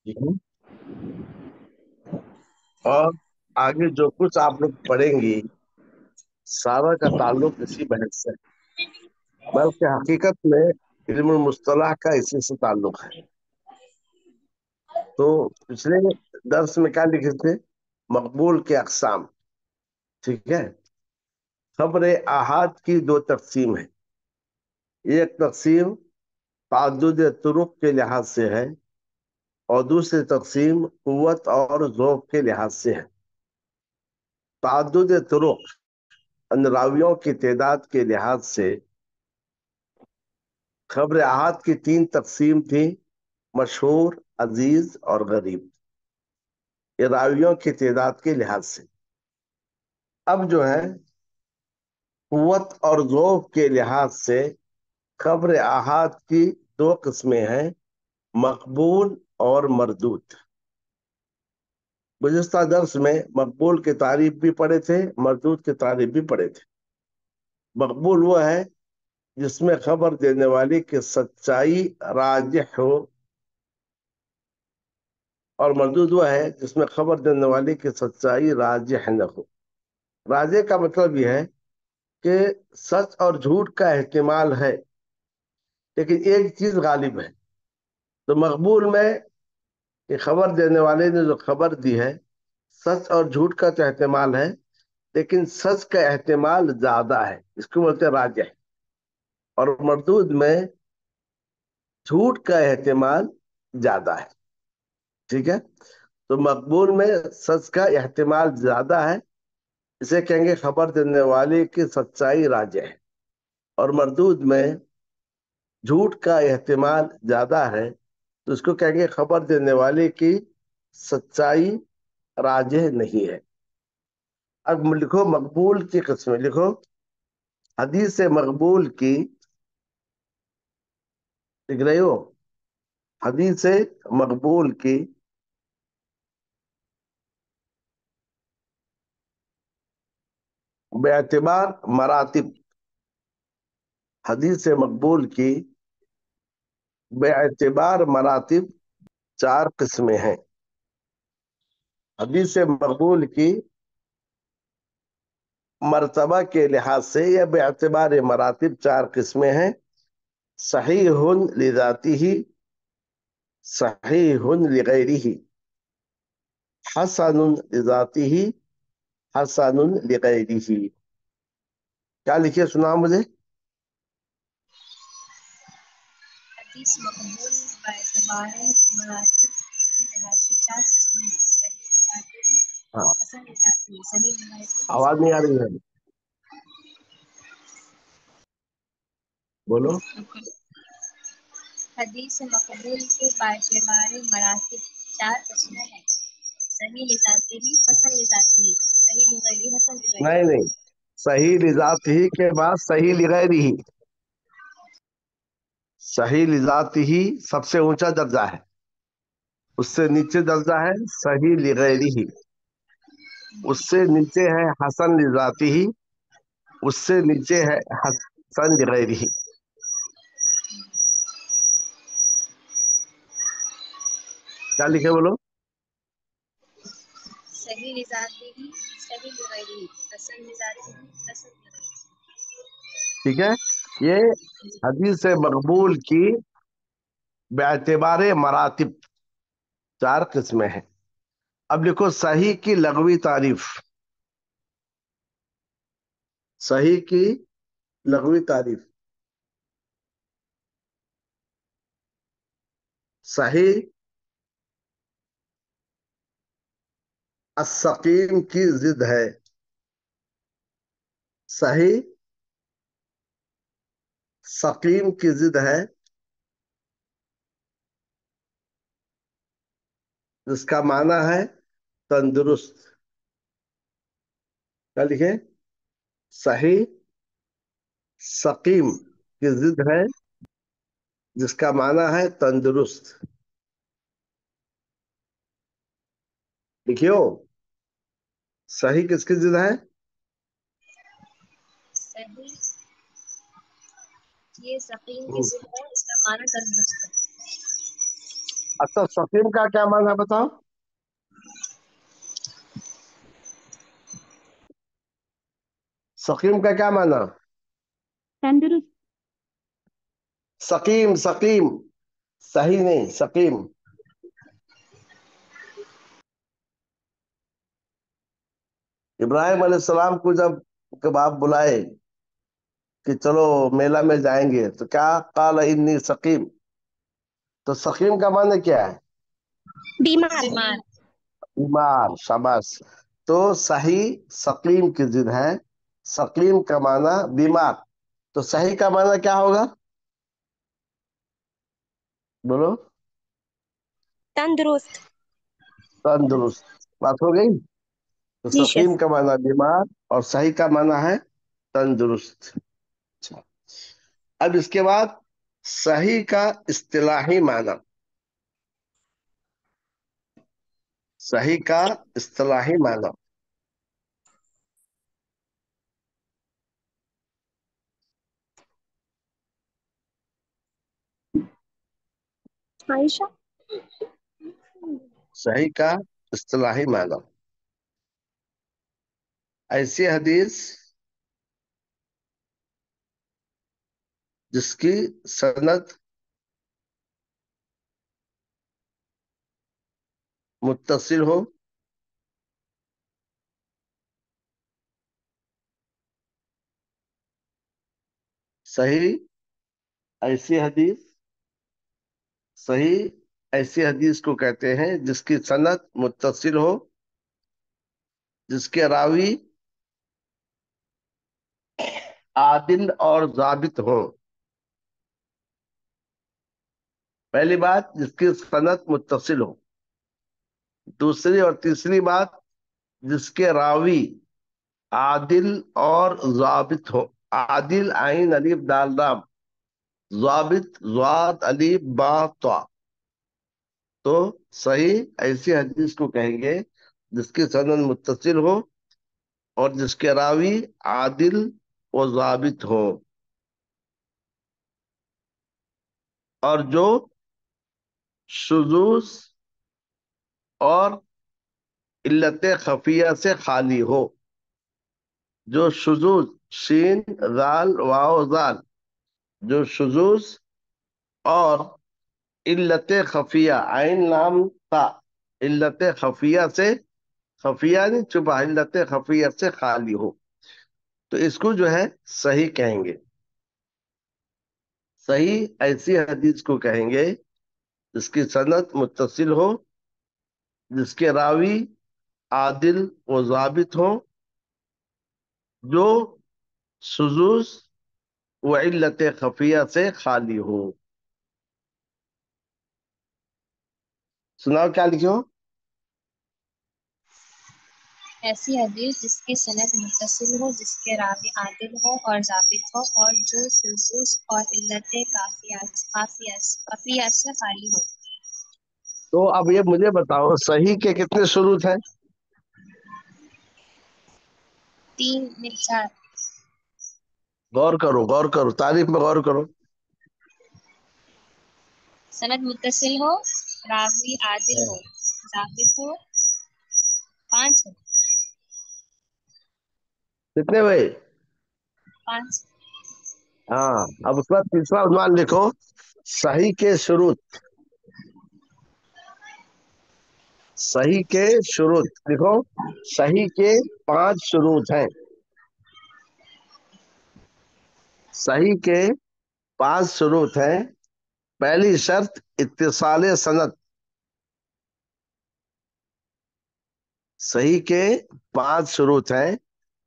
हम्म। और आगे जो कुछ आप लोग पढ़ेंगी सारा का ताल्लुक इसी बहस से है। बल्कि हकीकत में इल्मुल मुस्तलाह का इसी से ताल्लुक है। तो पिछले दर्स में क्या लिखे थे? मकबूल के अकसाम। ठीक है। खबर आहाद की दो तकसीम है। एक तकसीम ताद्दुद तुरुक के लिहाज से है और दूसरी तकसीम कुव्वत और ज़ौक़ के लिहाज से है। ताद्दुद तुरुक रावियों की तादाद के लिहाज से खबर अहाद की तीन तकसीम थी: मशहूर, अजीज और गरीब। ये रावियों की तादाद के लिहाज से। अब जो है कुव्वत और ज़ौक़ के लिहाज से खबर अहाद की दो किस्में हैं: मकबूल और मरदूद। गुज़िश्ता दर्स में मकबूल की तारीफ भी पढ़े थे, मरदूद की तारीफ भी पढ़े थे। मकबूल वो है जिसमें खबर देने वाले की सच्चाई राजिह हो, और मरदूद वो है जिसमें खबर देने वाले की सच्चाई राजिह न हो। राजिह का मतलब यह है कि सच और झूठ का एहतिमाल है लेकिन एक चीज गालिब है। तो मकबूल में कि खबर देने वाले ने जो खबर दी है, सच और झूठ का तो एहतिमाल है लेकिन सच का एहतिमाल ज्यादा है, इसको बोलते हैं राजिह। और मरदूद में झूठ का एहतिमाल ज्यादा है। ठीक है। तो मकबूल में सच का एहतिमाल ज्यादा है, इसे कहेंगे खबर देने वाले की सच्चाई राजिह है। और मरदूद में झूठ का एहतिमाल ज्यादा है तो इसको कहेंगे खबर देने वाले की सच्चाई राजिह नहीं है। अब लिखो मकबूल की किस्में, लिखो हदीस मकबूल की। लिख रहे हो? हदीस मकबूल की बेअतबार मरातिब। हदीस मकबूल की बेअतबार मरातिब चार किस्में हैं। हदीस मकबूल की मर्तबा के लिहाज से या बेअतबार मरातिब चार किस्में हैं: सहीहुन लिज़ातिही, सहीहुन लिगैरिही, हसनुन लिज़ातिही, हसनुन लिगैरिही। क्या लिखिए, सुना मुझे। हदीस मकबूल बाएतबार मरातिब के लिहाज से चार किस्में हैं: सही लिसानी, हाँ, हसन लिसानी, सही रिवायती, आवाज हसन नहीं आ रही है? रिवायती। बोलो। हदीस मकबूल के बाएतबार मरातिब चार किस्में हैं: सही लिसानी, हसन लिसानी, सही लिगैरी, हसन नहीं लिगैरी। नहीं, सही लिजातिही के बाद सही लिगैरिही। सही लिजातिही सबसे ऊंचा दर्जा है, उससे नीचे दर्जा है सही लिगैरिही, उससे नीचे है हसन लिजातिही, उससे नीचे है हसन लिगैरिही। क्या लिखे बोलो। सही लिसानी, सही लिगैरी, हसन लिसानी, हसन लिगैरी। ठीक है। ये हदीस मकबूल की बेअतबार मरातिब चार किस्में हैं। अब लिखो सही की लग़वी तारीफ। सही की लग़वी तारीफ। सही अस्सकीम की जिद है। सही सकीम की जिद है जिसका माना है तंदुरुस्त। क्या लिखे? सही सकीम की जिद है जिसका माना है तंदुरुस्त। लिखियो, सही किसकी जिद है? सही ये सकीम की हम्म, जिद है, इसका माना तंदुरुस्त है। अच्छा, सकीम का क्या माना बताओ। सकीम का क्या माना। तंदुरुस्त। सकीम सकीम, सही नहीं, सकीम। इब्राहिम अलैहिस्सलाम को जब के बाप बुलाए कि चलो मेला में जाएंगे, तो क्या काल इन्नी सकीम। तो सकीम का माने क्या है। बीमार। बीमार। बीमार, शाबाश। तो सही सकीम की जिद है। सकीम का माना बीमार। तो सही का माना क्या होगा, बोलो। तंदुरुस्त। तंदुरुस्त। बात हो गई। तो जी सकीम शेफ। का माना बीमार और सही का माना है तंदुरुस्त। अच्छा। अब इसके बाद सही का इस्तिलाही माना। सही का इस्तिलाही माना। आयशा। सही का इस्तिलाही माना। ऐसी हदीस जिसकी सनद मुत्तसिल हो, सही ऐसी हदीस। सही ऐसी हदीस को कहते हैं जिसकी सनद मुत्तसिल हो, जिसके रावी आदिल और जाबित हो। पहली बात, जिसकी सनद मुत्तसिल हो। दूसरी और तीसरी बात, जिसके रावी आदिल और जाबित हो। आदिल आइन अलीफ दाल राम, जाबित ज़ाद अलीफ बा ता। तो सही ऐसी हदीस को कहेंगे जिसकी सनद मुत्तसिल हो और जिसके रावी आदिल व जाबित हो, और जो शुजूज और इल्लत खफिया से खाली हो। जो शुजूज, शीन जाल वाओ जाल, जो शुजूज और इल्लत खफिया, आइन लाम ता, इल्लत खफिया से, खफिया नहीं छुपा, इल्लत खफिया से खाली हो, तो इसको जो है सही कहेंगे। सही ऐसी हदीस को कहेंगे जिसकी सनद मुत्तसिल हो, जिसके रावी आदिल व जाबित हो, जो शुजूज व इल्लत खफिया से खाली हो। सुनाओ क्या लिखो। ऐसी हदीस जिसकी सनद मुत्तसिल हो, जिसके रावी आदिल हो और जाबित हो, और जो शुज़ूज़ और इल्लतें काफिया से खाली हो। तो अब ये मुझे बताओ, सही के कितने शुरूत हैं। तीन में चार। गौर करो, गौर करो, तारीफ में गौर करो। सनद मुत्तसिल हो, रावी आदिल हाँ। हो, जाबित हो। पांच हो। कितने हुए। पांच। हाँ, अब उसका तीसरा उन्वान लिखो। सही के शुरूत। सही के शुरूत लिखो। सही के 5 शुरूत हैं। सही के 5 शुरूत हैं। पहली शर्त इत्तिसाल सनद। सही के 5 शुरूत हैं।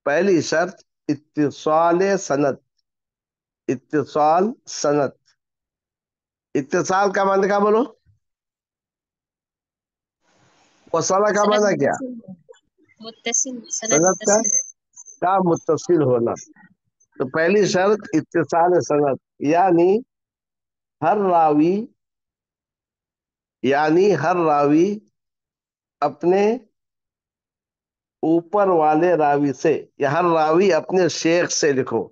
पहली शर्त इत्तिसाल सनद। इत्तिसाल सनद। इत्तिसाल का माने क्या बोलो। वसाला का सनद माना क्या। मुत्तसिल हो। मुत्तसिल, सनद सनद मुत्तसिल। का मुत्तसिल होना। तो पहली शर्त इत्तिसाल सनद, यानी हर रावी, यानी हर रावी अपने ऊपर वाले रावी से, या हर रावी अपने शेख से लिखो।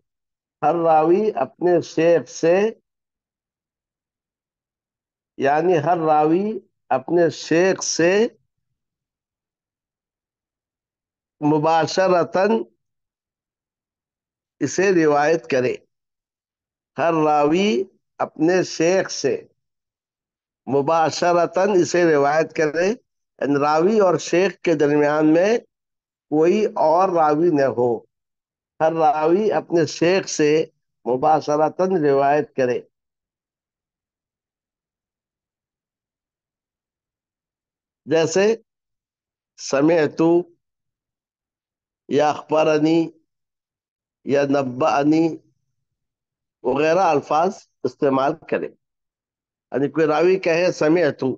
हर रावी अपने शेख से, यानी हर रावी अपने शेख से मुबाशरतन इसे रिवायत करे। हर रावी अपने शेख से मुबाशरतन इसे रिवायत करे, यानी रावी और शेख के दरमियान में कोई और रावी न हो। हर रावी अपने शेख से मुबाशरतन रिवायत करे। जैसे समिअतु या अखबरनी या नब्बअनी वगैरह अल्फाज इस्तेमाल करें। यानी कोई रावी कहे समिअतु,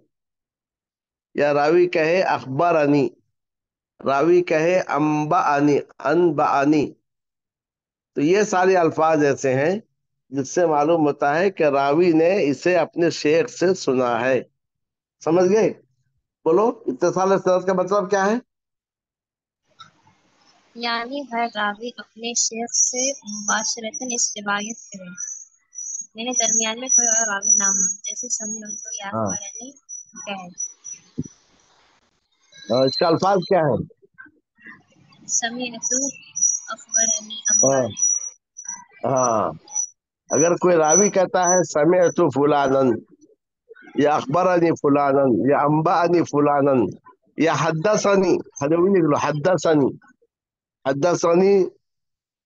या रावी कहे अखबरनी, रावी कहे अम्बाअनी, अनबाअनी, तो ये सारे अल्फाज ऐसे हैं जिससे मालूम होता है कि रावी ने इसे अपने शेख से सुना है। समझ गए? बोलो, इत्तिसाल सनद का मतलब क्या है? यानी हर रावी अपने शेख से मुबाशरतन इस रिवायत करे, यानी दरमियान में कोई और रावी ना हो, जैसे समीअतु या हाँ। अखबरनी कहे। इसका अल्फाज क्या है? समीअतु, अखबरनी, हाँ। अम्बानी। हाँ, अगर कोई रावी कहता है समिअतु फुलानन या अखबरनी फुलानन या अंबानी फुलानन या हद्दसनी, हदवी लिख लो, हद्दसनी, हद्दसनी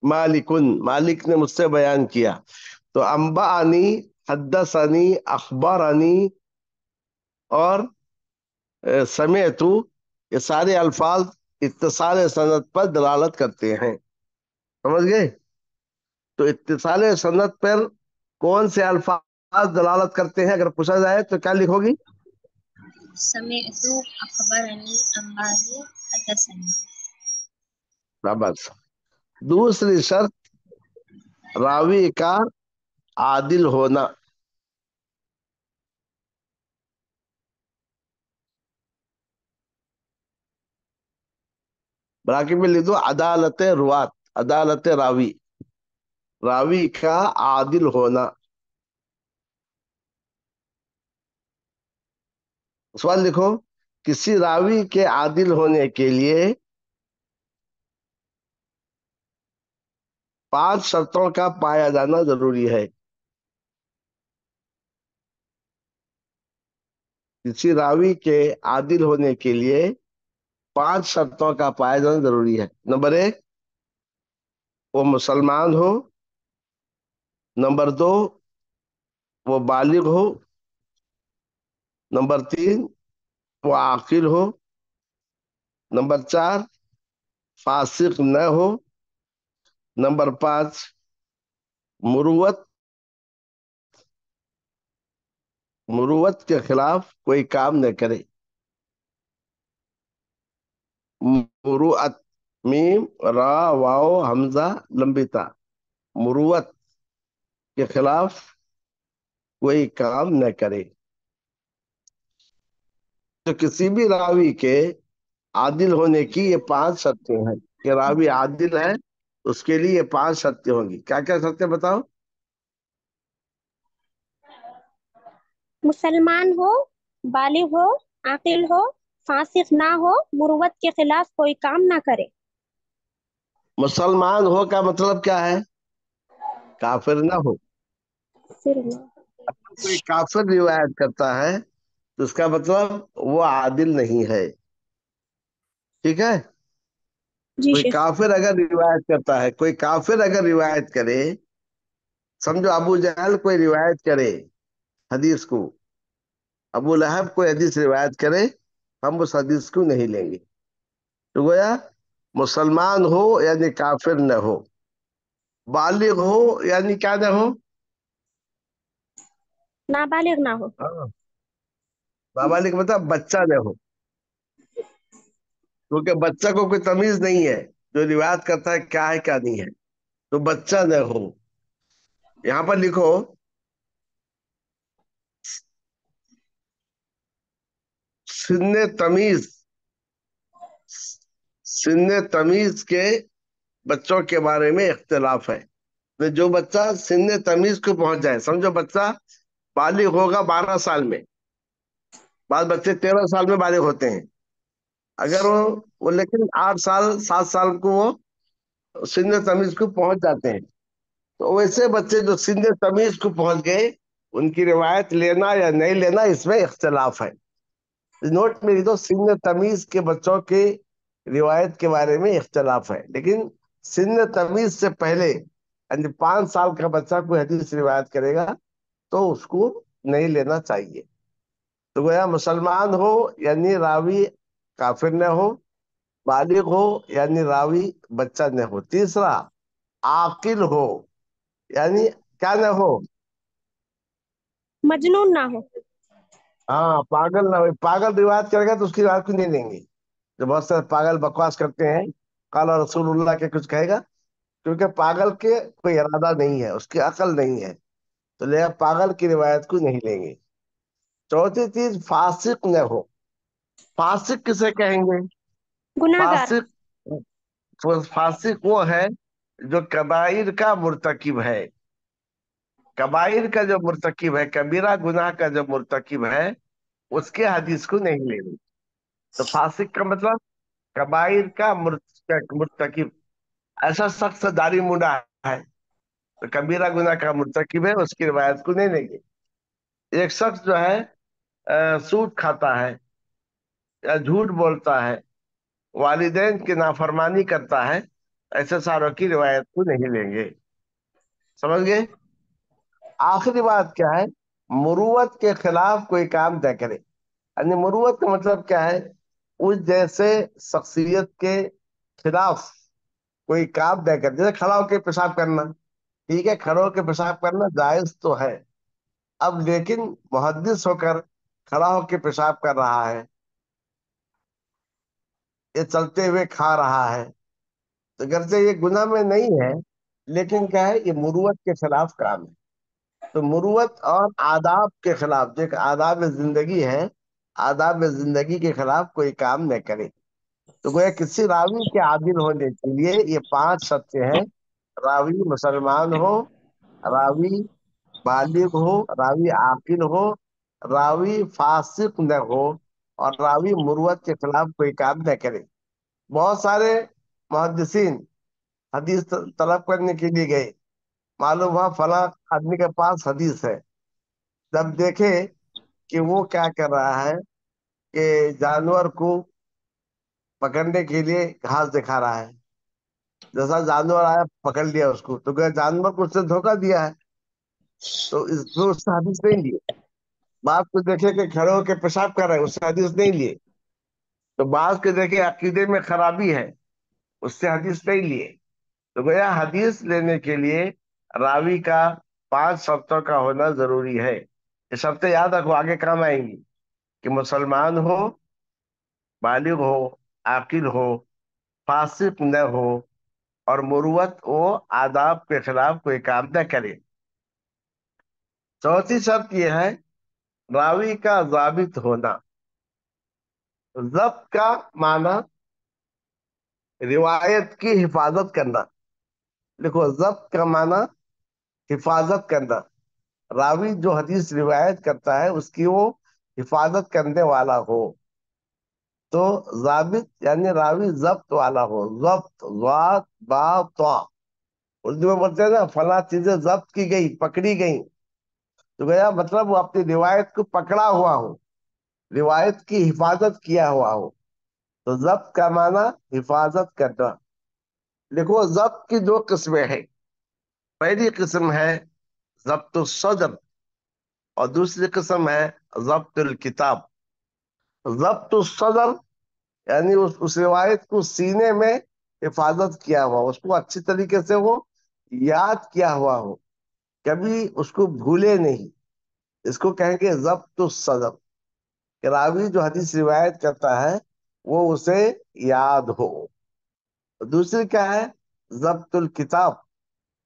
मालिकुन, मालिक ने मुझसे बयान किया, तो अंबानी, हद्दसनी, अखबरनी और समिअतु, ये सारे अल्फाज इत्तिसाल सनद पर दलालत करते हैं। समझ गए? तो इत्तिसाल सनद पर कौन से अल्फाज दलालत करते हैं, अगर पूछा जाए तो क्या लिखोगी? समीअतु, अखबरनी, अम्बानी, हदसनी। बस। दूसरी शर्त, रावी का आदिल होना। ब्राकेट में लिख दो अदालत रुवात, अदालत रावी, रावी का आदिल होना। सवाल लिखो, किसी रावी के आदिल होने के लिए 5 शर्तों का पाया जाना जरूरी है। किसी रावी के आदिल होने के लिए 5 शर्तों का पाया जाना जरूरी है। नंबर 1, वो मुसलमान हो। नंबर 2, वो बालिग हो। नंबर 3, वो आकिल हो। नंबर 4, फासिक न हो। नंबर 5, मुरुवत, मुरुवत के खिलाफ कोई काम न करे। मुरुअत, मीम रा वाओ हमजा लंबी ता, मुरुवत के खिलाफ कोई काम न करे। तो किसी भी रावी के आदिल होने की ये 5 शर्तें हैं कि रावी आदिल है, उसके लिए ये 5 शर्तें होंगी। क्या क्या शर्तें बताओ? मुसलमान हो, बालिग हो, आकिल हो, फासिक ना हो, मुरुवत के खिलाफ कोई काम ना करे। मुसलमान हो का मतलब क्या है? काफिर ना हो। फिर ना। कोई काफिर रिवायत करता है तो उसका मतलब वो आदिल नहीं है। ठीक है? जी कोई शेख। काफिर अगर रिवायत करता है, कोई काफिर अगर रिवायत करे, समझो अबू जहल कोई रिवायत करे हदीस को, अबू लहब कोई हदीस रिवायत करे, हम उस हदीस को नहीं लेंगे। तो गोया मुसलमान हो यानी काफिर न हो, बालिग हो यानी क्या न हो? नाबालिग ना हो। हाँ, नाबालिग मतलब बच्चा न हो, क्योंकि बच्चा को कोई तमीज नहीं है जो रिवायत करता है क्या है क्या नहीं है, तो बच्चा न हो। यहां पर लिखो, सिन्ने तमीज, सिन्ने तमीज के बच्चों के बारे में इख्तिलाफ है। तो जो बच्चा सिन्ने तमीज को पहुंच जाए, समझो बच्चा बालिग होगा 12 साल में, बाद बच्चे 13 साल में बालिग होते हैं। अगर वो लेकिन 8 साल 7 साल को वो सिंध तमीज को पहुंच जाते हैं। तो वैसे बच्चे जो सिंध तमीज को पहुंच गए, उनकी रिवायत लेना या नहीं लेना इसमें इख्तलाफ है। नोट में तो सिंध तमीज के बच्चों के रिवायत के बारे में इख्तलाफ है, लेकिन सिंध तमीज से पहले यानी 5 साल का बच्चा कोई हदीस रिवायत करेगा तो उसको नहीं लेना चाहिए। तो गोया मुसलमान हो यानी रावी काफिर न हो, बालिग हो यानी रावी बच्चा न हो। तीसरा, आकिल हो यानी क्या न हो, मजनून ना हो। हाँ पागल ना हो। पागल रिवायत करेगा तो उसकी बात को नहीं लेंगे। जो बहुत सारे पागल बकवास करते हैं, काला रसूलुल्लाह के कुछ कहेगा, क्योंकि पागल के कोई इरादा नहीं है, उसकी अकल नहीं है, तो लिहाजा पागल की रिवायत को नहीं लेंगे। चौथी चीज, फासिक न हो। फासिक किसे कहेंगे? गुनाहगार। फासिक, फासिक वो है जो कबाइर का मुर्तकिब है। कबाइर का जो मुर्तकिब है, कबीरा गुनाह का जो मुर्तकिब है, उसके हदीस को नहीं लेंगे। तो फासिक का मतलब कबाइर का मुर्तकिब। ऐसा शख्स दाढ़ी मुंडा है तो कबीरा गुनाह का मुर्तकिब है, उसकी रिवायत को नहीं लेंगे। एक शख्स जो है सूद खाता है या झूठ बोलता है, वालिदैन की नाफरमानी करता है, ऐसे सारों की रिवायत को नहीं लेंगे। समझ गए? आखिरी बात क्या है? मुरुवत के खिलाफ कोई काम न करे। यानी मुरुवत का मतलब क्या है? उस जैसे शख्सियत के खिलाफ कोई काम न करे। जैसे खड़ा होकर पेशाब करना, ठीक है, खड़े होकर पेशाब करना जायज तो है। अब लेकिन मुहद्दिस होकर खड़ा होकर पेशाब कर रहा है, ये चलते हुए खा रहा है, तो गर्जे ये गुनाह में नहीं है, लेकिन क्या है, ये मुरुवत के खिलाफ काम है। तो मुरुवत और आदाब के खिलाफ, जो एक आदाब जिंदगी है, आदाब जिंदगी के खिलाफ कोई काम न करे। तो गोया किसी रावी के आदिल होने के लिए ये 5 शर्तें हैं। रावी मुसलमान हो, रावी बालिग हो, रावी आकिल हो, रावी फासिक न हो, और रावी मुरुवत के खिलाफ कोई काम न करे। बहुत सारे मुहद्दिसीन हदीस तलब करने के लिए गए, मालूम हुआ फला आदमी के पास हदीस है। जब देखे कि वो क्या कर रहा है कि जानवर को पकड़ने के लिए घास दिखा रहा है, जैसा जानवर आया पकड़ लिया उसको, तो क्या जानवर को उसने धोखा दिया है, तो इसमें उससे हदीस नहीं लिए। बाप को देखे कि खड़े होकर पेशाब कर रहे हैं, उससे हदीस नहीं लिए। तो बाप के देखे अकीदे में खराबी है, उससे हदीस नहीं लिए। तो गया हदीस लेने के लिए रावी का 5 शर्तों का होना जरूरी है। ये शर्तें याद रखो, आगे काम आएंगी। कि मुसलमान हो, बालिग हो, आकिल हो, फासिक न हो, और मुरुवत हो, आदाब के खिलाफ कोई काम न करे। चौथी शर्त यह है, रावी का जाबित होना। जब्त का माना रिवायत की हिफाजत करना। देखो, जब्त का माना हिफाजत करना। रावी जो हदीस रिवायत करता है उसकी वो हिफाजत करने वाला हो। तो जाबित यानी रावी जब्त वाला हो। जब्त, ज़ात बा ता। उर्दू में बोलते हैं ना, फला चीजें जब्त की गई, पकड़ी गई। तो गया मतलब वो अपनी रिवायत को पकड़ा हुआ हो, रिवायत की हिफाजत किया हुआ हो। तो जब्त का माना हिफाजत करना। देखो, जब्त की दो किस्में हैं। पहली किस्म है जब्त सदर, और दूसरी किस्म है जब्त किताब। जब्त सदर यानी उस रिवायत को सीने में हिफाजत किया हुआ, उसको अच्छी तरीके से वो याद किया हुआ हो, कभी उसको भूले नहीं। इसको कहेंगे जब्त सदर, कि रावी जो हदीस रिवायत करता है वो उसे याद हो। दूसरी क्या है? जब्तुल किताब।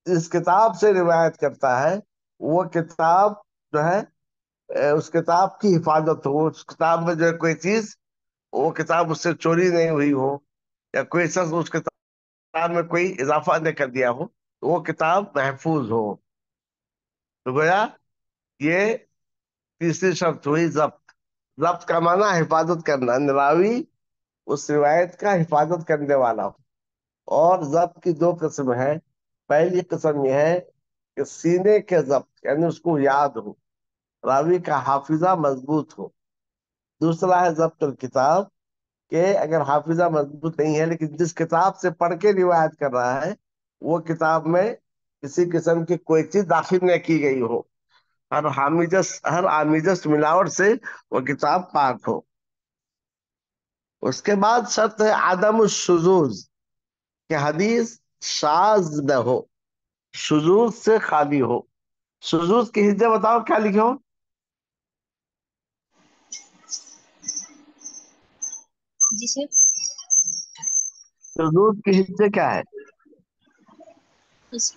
इस किताब से रिवायत करता है, वो किताब जो है उस किताब की हिफाजत हो, उस किताब में जो है कोई चीज, वो किताब उससे चोरी नहीं हुई हो, या कोई शख्स उस किताब में कोई इजाफा नहीं कर दिया हो, तो वो किताब महफूज हो। तो गोया ये तीसरी शर्त हुई जब्त। ضبط का माना हिफाजत करना, रावी उस रिवायत का हिफाजत करने वाला हो। और जब्त की दो किस्म है। पहली किस्म यह है कि सीने के जब्त, यानी उसको याद हो, रावी का हाफिजा मजबूत हो। दूसरा है जब्त किताब, कि अगर हाफिजा मजबूत नहीं है लेकिन जिस किताब से पढ़ के रिवायत कर रहा है वो किताब में किसी किस्म की कोई चीज दाखिल न की गई हो, हर आमिजस मिलावट से वो किताब पाक हो। उसके बाद शर्त है आदम शुजूज, कि हदीस शाज न हो, शुजूज से खाली हो। शुजूज की हिज्जे बताओ क्या लिखे हो? जिसे शुजूज की हिज्जे क्या है? इस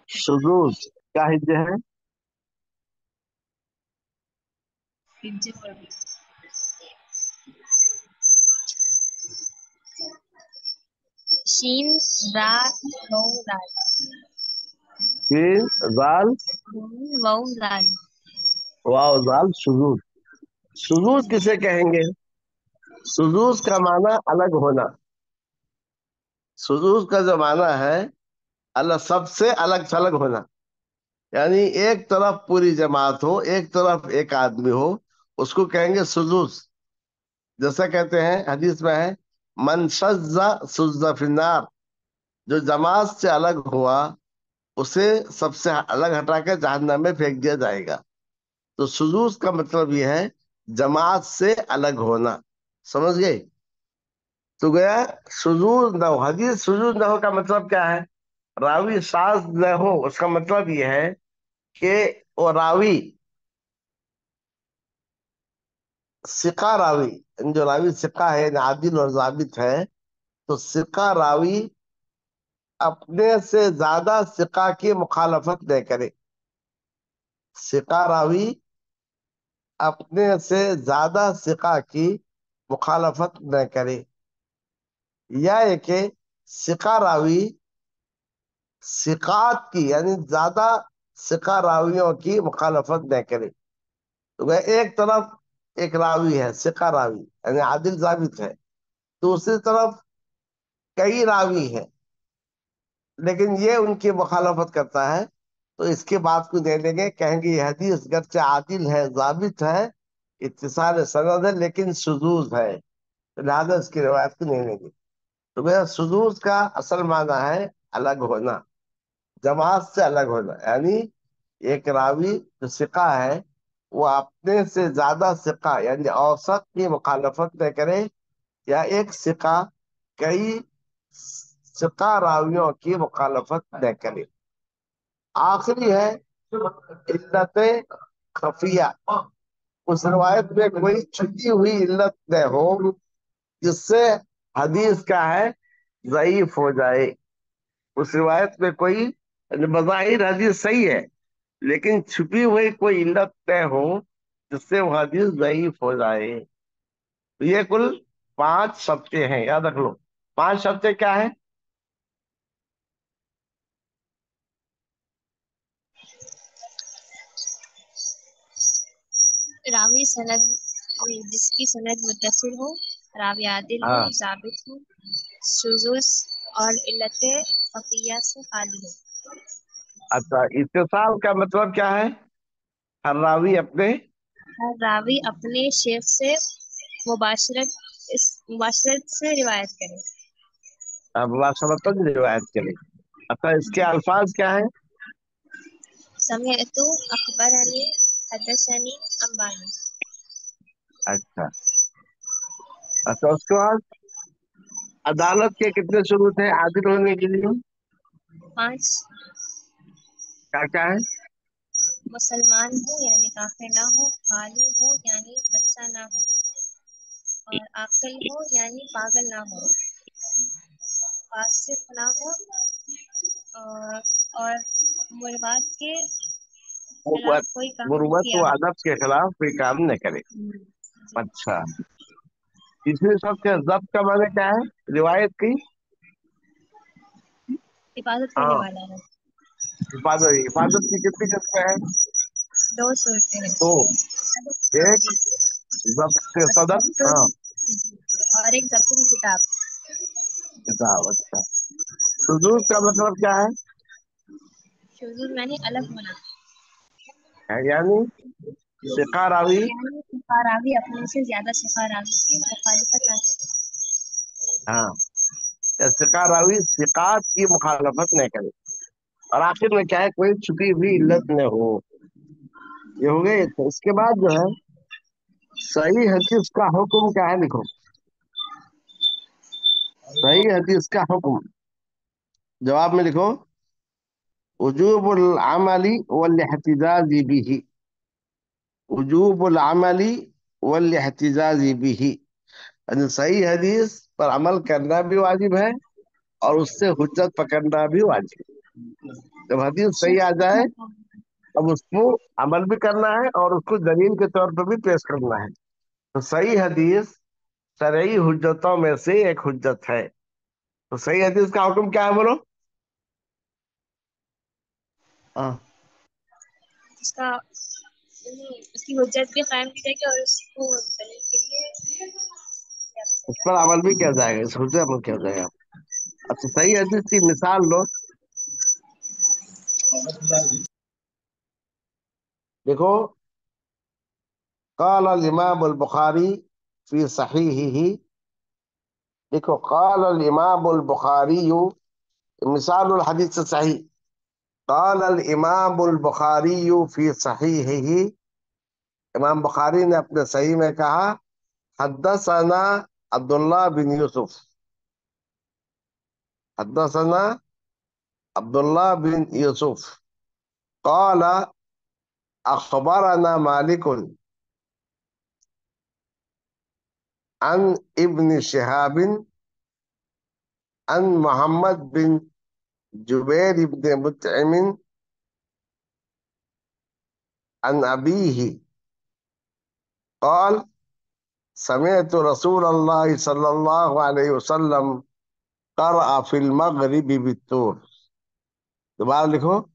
शुजूज क्या हिज्जे है? पिज्जे पर भी शीन रा वाउ लाल फिर जाल, वाउ लाल। वाव जाल, शुजूज। शुजूज किसे कहेंगे? शुजूज का माना अलग होना। शुजूज का जो माना है, अलग, सबसे अलग थलग होना। यानी एक तरफ पूरी जमात हो, एक तरफ एक आदमी हो, उसको कहेंगे शुजूज। जैसा कहते हैं हदीस में है, मन शज्जा सुज्जा फिन्नार, जो जमात से अलग हुआ उसे सबसे अलग हटा के जहन्नम में फेंक दिया जाएगा। तो शुजूज का मतलब यह है जमात से अलग होना। समझ गए? तो गया शुजूज न हो, हदीस शुजूज न हो का मतलब क्या है? रावी साज न हो, उसका मतलब यह है कि वो रावी सिका रावी, जो रावी सिका है, आदिल और जाबित है, तो सिका रावी अपने से ज्यादा सिका की मुखालफत न करे। सिका रावी अपने से ज्यादा सिका की मुखालफत न करे, या ये कि सिका रावी सिकात की, यानी ज्यादा सिका रावियों की मुखालफत न करे। तो वह एक तरफ एक रावी है सिका रावी, यानी आदिल जाबित है, दूसरी तरफ कई रावी हैं लेकिन ये उनकी मुखालफत करता है, तो इसके बात को दे लेंगे, कहेंगे ये हदीस गर्चे आदिल है जाबित है, इत्तिसाल सनद है, लेकिन शुजूज है, लिहाजा इसकी रिवायत को नहीं लेंगे। तो मेरा शुजूज का असल माना है अलग होना, जमात से अलग होना। यानी एक रावी जो सिका है वो अपने से ज्यादा सिका यानी औसत की मुखालफत न करे, या एक सिका कई सिका रावियों की मुखालफत न करे। आखिरी है इल्लत खफिया, उस रिवायत में कोई छुपी हुई इल्लत न हो जिससे हदीस का है ज़ईफ हो जाए। उस रिवायत में कोई बज़ाहिर हदीस सही है लेकिन छुपी हुई कोई इल्लत तय हो जिससे वो हदीस ज़ईफ हो जाए। तो ये कुल 5 शर्तें हैं, याद रख लो। 5 शर्तें क्या है? रावी सनद जिसकी सनद मुत्तसिल हो, रावी आदिल हो, हाँ। जाबित हो, शुजूज और इल्लत खफिया से खाली हो। अच्छा, इत्तिसाल का मतलब क्या है? हर रावी अपने हर रावी अपने शेख से मुबाशरत मुबाशरत से रिवायत करे। मुबाशरतन रिवायत करे। अच्छा, इसके अल्फाज क्या है? समिअतु अखबरनी हदसनी अंबानी। अच्छा। अच्छा, उसके बाद अदालत के कितने सबूत हैं आदिल होने के लिए? 5, क्या क्या है? मुसलमान हो यानी काफिर ना हो, बालिग हो यानी बच्चा ना हो, और आकिल हो यानी पागल ना हो, फासिक ना हो, और मुरवात के खिलाफ मुरुवत, कोई काम न मुरुवत किया व हो। अदब के खिलाफ कोई काम न करे। जी। अच्छा, तीसरे शब्द का जब्त का माने क्या है? रिवायत की हिफाजत करने हाँ वाला है। हिफाजत, हिफाजत की कितनी किस्में हैं? दो सूरतें हैं। तो सबक एक जी। ज़ब्त और सदर, हाँ, और एक जब्त की किताब। किताब। अच्छा, शुजूज का मतलब क्या शुजूज मैंने अलग होना। है? यानी सिका रावी, यानी सिफारावी अपने से ज्यादा सिफारावी की मुखालिफत ना करे। हाँ, या सिका रावी सिकात की मुखालफत न करे। और आखिर में क्या है, कोई छुपी हुई इल्लत न हो। ये हो गए। तो इसके बाद जो है सही हदीस का हुक्म क्या है, लिखो। सही हदीस का हुक्म जवाब में लिखो, वजूबुल अमली वल इहतिजाज बिही। वजूबुल अमली वल इहतिजाज बिही, यानी सही हदीस पर अमल करना भी वाजिब है और उससे हुज्जत पकड़ना भी वाजिब है। जब हदीस सही आ जाए अब उसको अमल भी करना है और उसको दलील के तौर पर भी पेश करना है। तो सही हदीस शरई हुज्जतों में से एक हुज्जत है। तो सही हदीस का हुक्म क्या है, बोलो। हाँ, उसका उसकी हुज्जत भी कायम की जाएगी और उसको दलील के लिए उस पर अमल भी किया जाएगा, इस हुज्जत अमल किया जाएगा। अच्छा, सही हदीस की मिसाल लो। देखो, قال الإمام البخاري في صحيحه. देखो, قال الإمام البخاري مثال الحديث الصحيح. قال الإمام البخاري في صحيحه. इमाम बुखारी ने अपने सही में कहा, हद्दसना अब्दुल्लाह बिन यूसुफ। हद्दसना अब्दुल्लाह बिन यूसुफ قال أخبرنا مالك عن ابن شهاب عن محمد بن جبير بن مطعم عن أبيه قال سمعت رسول الله صلى الله عليه وسلم قرأ في المغرب بالطور. دوبارہ لکھو.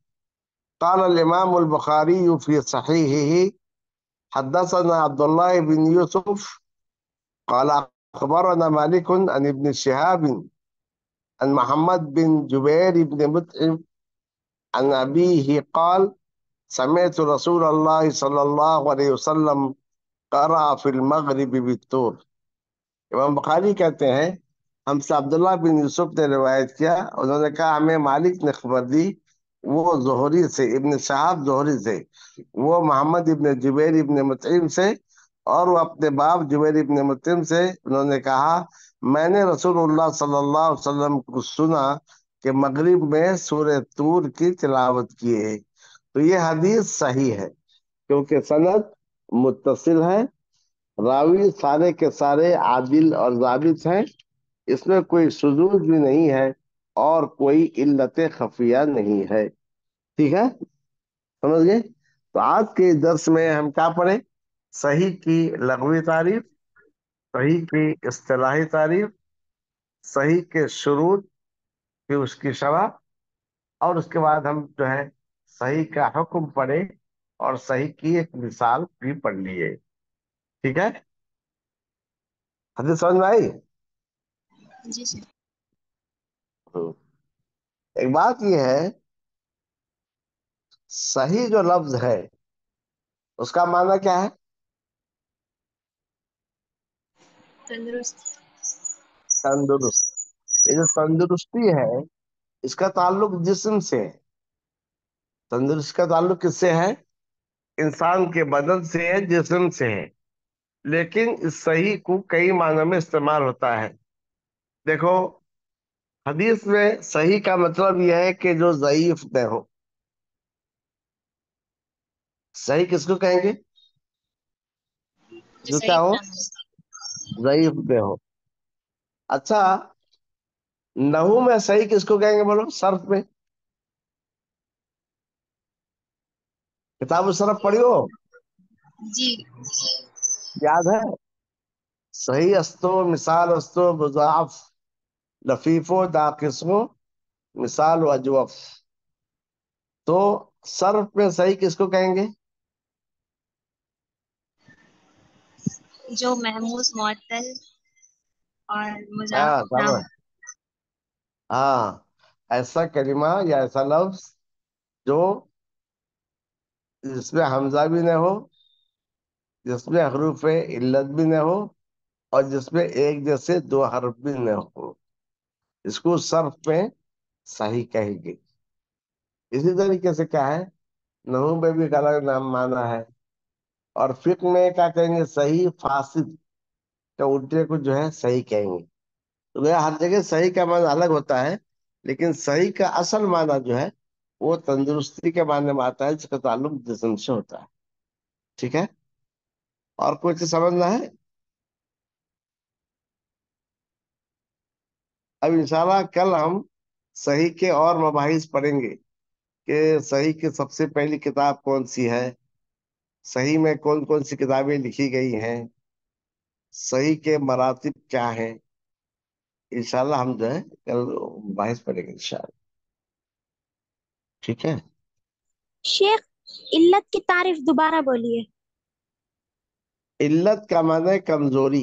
قال الإمام البخاري في صحيحه حدثنا عبد الله بن يوسف قال أخبرنا مالك عن ابن شهاب عن محمد بن جبير بن مطعم عن أبيه قال سمعت رسول الله صلى الله عليه وسلم قرأ في المغرب بالطور. इमाम बुखारी कहते हैं, हमसे अब्दुल्लाह बिन यूसुफ ने रिवायत किया, उन्होंने कहा हमें मालिक ने खबर दी, वो जोहरी से, इब्न शहाब जोहरी से, वो मोहम्मद इब्न जुबैर इब्न मुतइम से, और वो अपने बाप जुबैर इब्न मुतइम से, उन्होंने कहा मैंने रसूलुल्लाह सल्लल्लाहु अलैहि वसल्लम को सुना कि मगरिब में सूरह तूर की तिलावत की है। तो ये हदीस सही है क्योंकि सनद मुत्तसिल है, रावी सारे के सारे आदिल और जाबित हैं, इसमें कोई शुजूज भी नहीं है और कोई इल्लत खफिया नहीं है। ठीक है, समझ गए। तो आज के दर्स में हम क्या पढ़े, सही की लग़वी तारीफ, सही की इस्तिलाही तारीफ, सही के शुरूत, फिर उसकी शरह, और उसके बाद हम जो है सही का हुक्म पढ़े और सही की एक मिसाल भी पढ़ लिए। ठीक है, हदीस समझ में आई? जी सर। हम्म। एक बात यह है, सही जो लफ्ज है उसका माना क्या है? तंदुरुस्त। तंदुरुस्त। ये जो तंदुरुस्ती है इसका ताल्लुक जिस्म से है। तंदुरुस्ती का ताल्लुक किससे है? इंसान के बदन से है, जिस्म से है। लेकिन इस सही को कई मानों में इस्तेमाल होता है। देखो, हदीस में सही का मतलब यह है कि जो ज़ईफ न हो। सही किसको कहेंगे? जो जो क्या सही हो? ना हो। ज़ईफ न हो। अच्छा, नहू में सही किसको कहेंगे, बोलो, सर्फ में? किताब सरफ पढ़ी हो? जी। याद है? सही अस्तो, मिसाल अस्तो, मुजाफ, लफीफो, दाकिस्मो, मिसाल, अजवफ। तो सर्फ में सही किसको कहेंगे? जो महमूस मुअत्तल और मुजाफ हाँ ना समझ। हो। हाँ, ऐसा कलिमा या ऐसा लफ्ज जो जिसमें हमजा भी न हो, जिसमें हरूफ इल्लत भी न हो, और जिसमें एक जैसे दो हर्फ भी न हो, इसको सर्फ में सही कहेंगे। इसी तरीके से क्या है, नहू में भी एक अलग नाम माना है। और फिक्र में क्या कहेंगे, सही फासिद का उल्टे को जो है सही कहेंगे। तो वह हर जगह सही का माना अलग होता है, लेकिन सही का असल माना जो है वो तंदुरुस्ती के माने में आता है, जिसका ताल्लुक जिस्म से होता है। ठीक है, और कुछ समझना है? अब इंशाल्लाह कल हम सही के और मबाहिस पढ़ेंगे कि सही की सबसे पहली किताब कौन सी है, सही में कौन कौन सी किताबें लिखी गई हैं, सही के मरातिब क्या हैं। इंशाल्लाह हम जो है कल बाहिस पढ़ेंगे इंशाल्लाह। ठीक है। शेख, इल्लत की तारीफ दोबारा बोलिए। इल्लत का माने कमजोरी।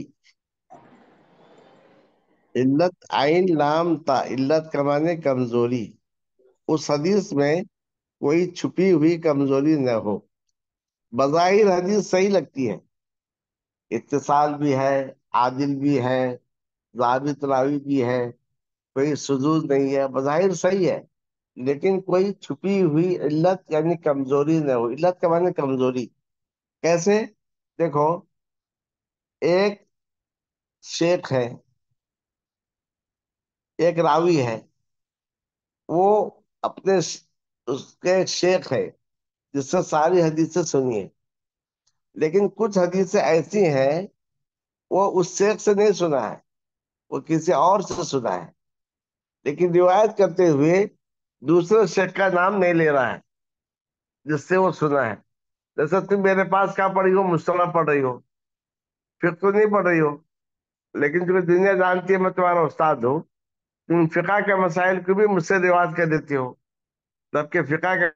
इल्लत आइन लाम ता, इल्लत का माने कमजोरी। उस हदीस में कोई छुपी हुई कमजोरी न हो। बज़ाहिर हदीस सही लगती है, इत्तिसाल भी है, आदिल भी है, जाबित रावी भी है, कोई शुज़ूज़ नहीं है, बज़ाहिर सही है। लेकिन कोई छुपी हुई इल्लत यानी कमजोरी न हो। इल्लत का माने कमजोरी। कैसे? देखो, एक शेख है, एक रावी है, वो अपने उसके एक शेख है जिससे सारी हदीसें सुनी है, लेकिन कुछ हदीसें ऐसी हैं वो उस शेख से नहीं सुना है, वो किसी और से सुना है, लेकिन रिवायत करते हुए दूसरे शेख का नाम नहीं ले रहा है जिससे वो सुना है। जैसे तुम मेरे पास क्या पढ़ी हो, मुस्तला पढ़ रही हो, फिर तो नहीं पढ़ रही हो, लेकिन तुम्हें दुनिया जानती है मैं तुम्हारा उस्ताद हूँ, तुम फिका के मसाइल को भी मुझसे रिवाज कर देती हो, जबकि फिका के